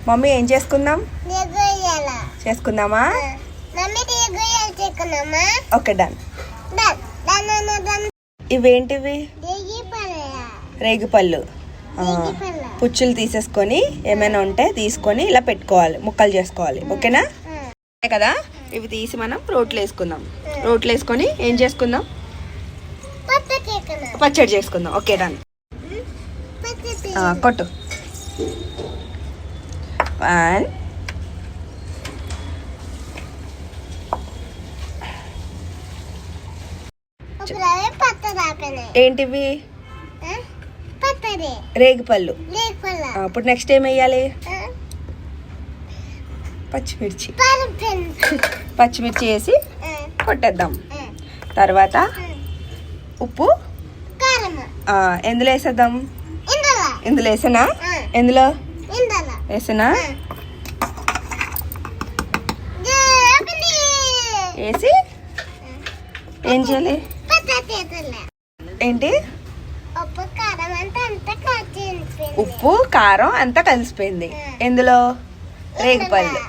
Mummy ఏం చేసుకుందాం? చేసుకుందామా? Okay done. ఇవేంటివి? రేగిపళ్ళు. పుచ్చులు తీసేసుకొని ఏమైనా ఉంటే తీసుకొని ఇలా పెట్టుకోవాలి, ముక్కలు చేసుకోవాలి. ఓకేనా కదా? ఇవి తీసి మనం రోట్లో వేసుకుందాం. రోట్లో వేసుకొని ఏం చేసుకుందాం? పచ్చడి చేసుకుందాం. Okay done. కొట్టు. 1 ఏంటివి? రేగిపళ్ళు. అప్పుడు నెక్స్ట్ ఏం వేయాలి? పచ్చిమిర్చి. పచ్చిమిర్చి వేసి కొట్టేద్దాం. తర్వాత ఉప్పు ఎందులో వేసేద్దాం? ఇందులో వేసానా? ఎందులో వేసానా? వేసి ఏం చేయాలి? ఏంటి? ఉప్పు కారం అంతా కలిసిపోయింది. ఎందులో? రేగిపళ్ళు.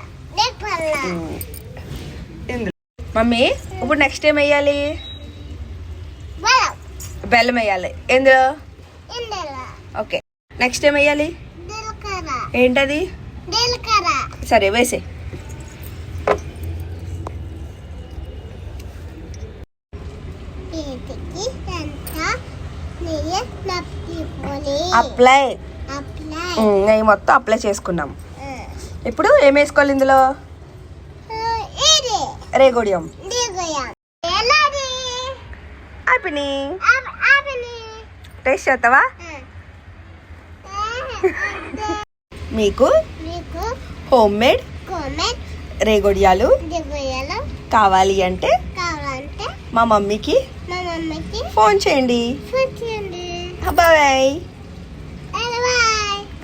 మమ్మీ ఇప్పుడు నెక్స్ట్ ఏం వేయాలి? బెల్లం వేయాలి. ఎందులో? ఓకే. నెక్స్ట్ ఏం వేయాలి? ఏంటది? సరే వేసే. అప్లై. నెయ్యి మొత్తం అప్లై చేసుకున్నాం. ఇప్పుడు ఏం వేసుకోవాలి ఇందులో? రేగోడియం. టేస్ట్ చేస్తావా? మీకు హోమ్ మేడ్ రేగోడియాలు కావాలి అంటే మా మమ్మీకి ఫోన్ చేయండి. బాయ్.